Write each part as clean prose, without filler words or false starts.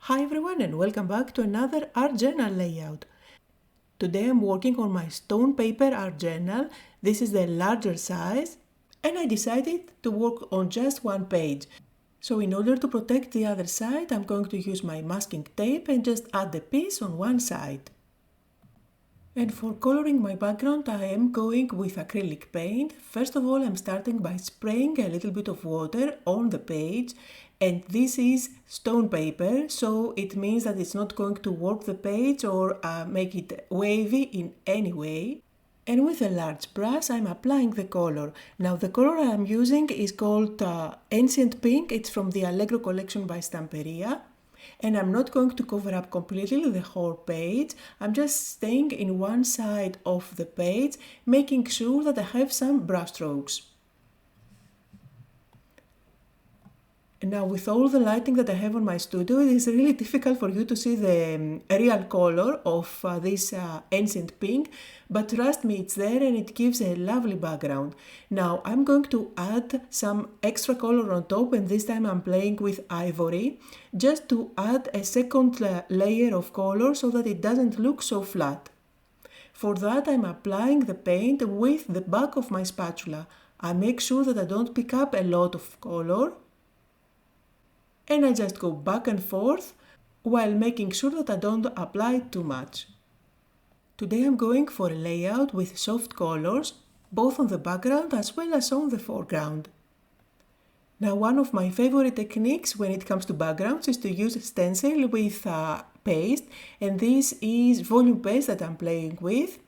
Hi everyone and welcome back to another art journal layout. Today I'm working on my stone paper art journal. This is the larger size and I decided to work on just one page. So in order to protect the other side, I'm going to use my masking tape and just add the piece on one side. And for coloring my background, I am going with acrylic paint. First of all, I'm starting by spraying a little bit of water on the page. And this is stone paper, so it means that it's not going to warp the page or make it wavy in any way. And with a large brush, I'm applying the color. Now the color I'm using is called Ancient Pink. It's from the Allegro collection by Stamperia. And I'm not going to cover up completely the whole page. I'm just staying in one side of the page, making sure that I have some brush strokes. Now with all the lighting that I have on my studio, it is really difficult for you to see the real color of this ancient pink, but trust me, it's there and it gives a lovely background. Now I'm going to add some extra color on top, and this time I'm playing with Ivory, just to add a second layer of color so that it doesn't look so flat. For that I'm applying the paint with the back of my spatula. I make sure that I don't pick up a lot of color, and I just go back and forth while making sure that I don't apply too much. Today I'm going for a layout with soft colors, both on the background as well as on the foreground. Now one of my favorite techniques when it comes to backgrounds is to use stencil with paste, and this is volume paste that I'm playing with.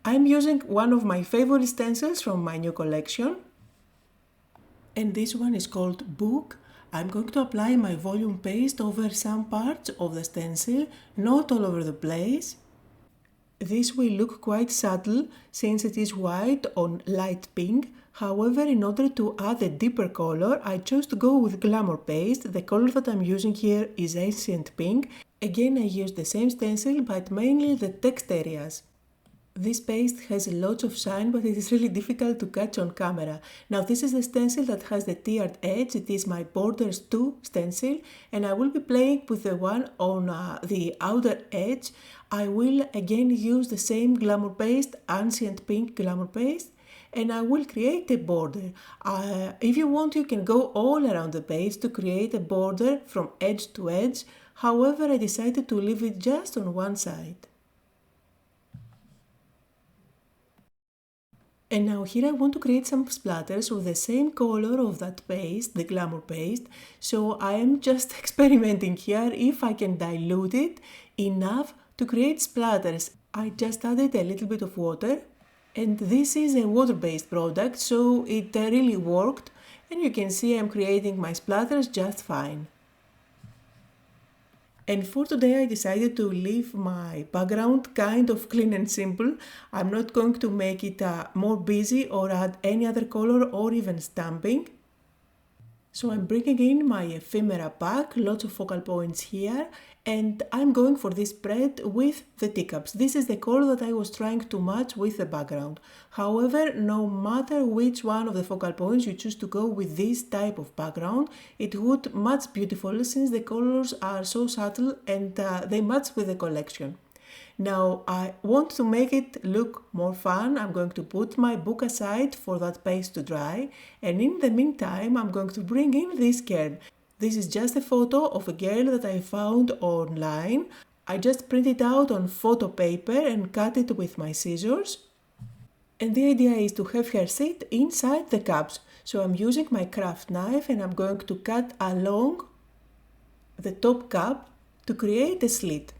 I'm using one of my favorite stencils from my new collection, and this one is called Book. I'm going to apply my volume paste over some parts of the stencil, not all over the place. This will look quite subtle since it is white on light pink. However, in order to add a deeper color, I chose to go with Glamour paste. The color that I'm using here is Ancient Pink. Again, I used the same stencil, but mainly the text areas. This paste has lots of shine, but it is really difficult to catch on camera. Now this is the stencil that has the tiered edge. It is my Borders 2 stencil, and I will be playing with the one on the outer edge. I will again use the same Glamour paste, Ancient Pink Glamour paste, and I will create a border. If you want, you can go all around the page to create a border from edge to edge. However, I decided to leave it just on one side. And now here I want to create some splatters with the same color of that paste, the Glamour paste. So I am just experimenting here if I can dilute it enough to create splatters. I just added a little bit of water, and this is a water-based product, so it really worked. And you can see I'm creating my splatters just fine. And for today I decided to leave my background kind of clean and simple. I'm not going to make it more busy or add any other color or even stamping. So I'm bringing in my Ephemera pack, lots of focal points here, and I'm going for this spread with the teacups. This is the color that I was trying to match with the background. However, no matter which one of the focal points you choose to go with this type of background, it would match beautifully since the colors are so subtle and they match with the collection. Now I want to make it look more fun. I'm going to put my book aside for that paste to dry, and in the meantime I'm going to bring in this girl. This is just a photo of a girl that I found online. I just printed out on photo paper and cut it with my scissors. And the idea is to have her sit inside the cups. So I'm using my craft knife and I'm going to cut along the top cup to create a slit.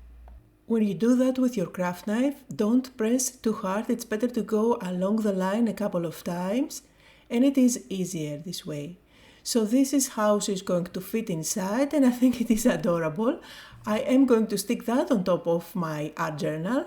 When you do that with your craft knife, don't press too hard. It's better to go along the line a couple of times, and it is easier this way. So this is how she's going to fit inside, and I think it is adorable. I am going to stick that on top of my art journal.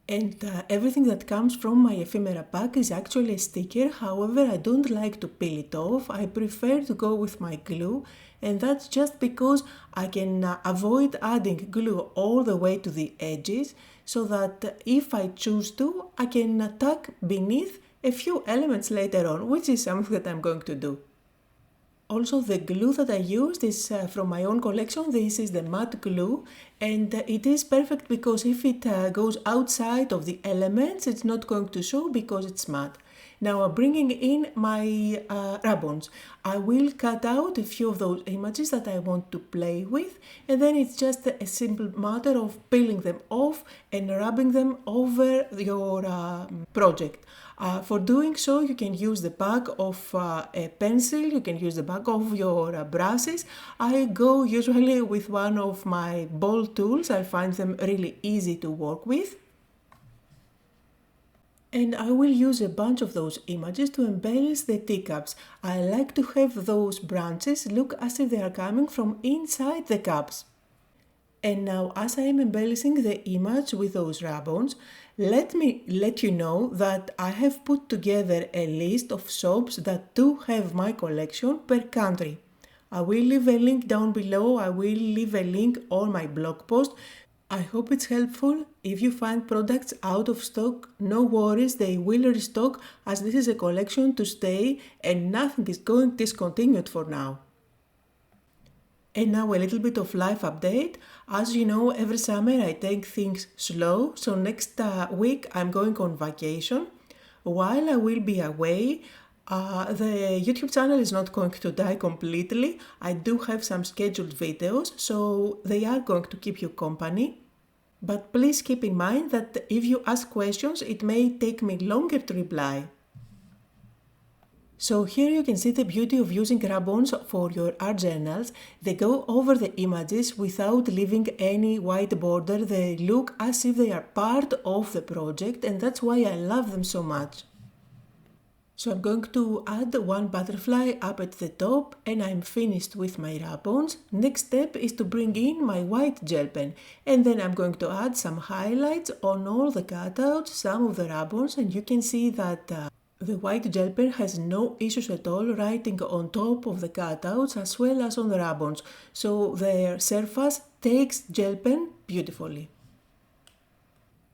And everything that comes from my Ephemera pack is actually a sticker. However, I don't like to peel it off. I prefer to go with my glue, and that's just because I can avoid adding glue all the way to the edges, so that if I choose to, I can tack beneath a few elements later on, which is something that I'm going to do. Also, the glue that I used is from my own collection. This is the matte glue, and it is perfect because if it goes outside of the elements, it's not going to show because it's matte. Now, bringing in my Rub-Ons, I will cut out a few of those images that I want to play with, and then it's just a simple matter of peeling them off and rubbing them over your project. For doing so, you can use the back of a pencil, you can use the back of your brushes. I go usually with one of my ball tools. I find them really easy to work with. And I will use a bunch of those images to embellish the teacups. I like to have those branches look as if they are coming from inside the cups. And now, as I am embellishing the image with those Rub-Ons, let me let you know that I have put together a list of shops that do have my collection per country. I will leave a link down below. I will leave a link on my blog post. I hope it's helpful. If you find products out of stock, no worries, they will restock, as this is a collection to stay and nothing is going discontinued for now. And now a little bit of life update. As you know, every summer I take things slow, so next week I'm going on vacation. While I will be away, the YouTube channel is not going to die completely. I do have some scheduled videos, so they are going to keep you company. But please keep in mind that if you ask questions, it may take me longer to reply. So here you can see the beauty of using Rub-Ons for your art journals. They go over the images without leaving any white border. They look as if they are part of the project, and that's why I love them so much. So I'm going to add one butterfly up at the top and I'm finished with my Rub-Ons. Next step is to bring in my white gel pen, and then I'm going to add some highlights on all the cutouts, some of the Rub-Ons, and you can see that the white gel pen has no issues at all writing on top of the cutouts as well as on the Rub-Ons, so their surface takes gel pen beautifully.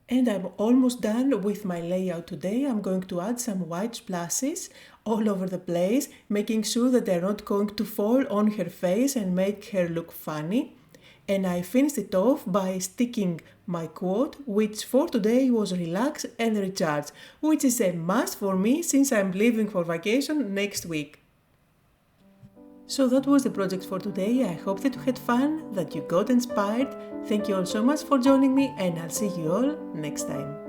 And I'm almost done with my layout today. I'm going to add some white splashes all over the place, making sure that they're not going to fall on her face and make her look funny. And I finished it off by sticking my quote, which for today was relax and recharge, which is a must for me since I'm leaving for vacation next week. So that was the project for today. I hope that you had fun, that you got inspired. Thank you all so much for joining me, and I'll see you all next time.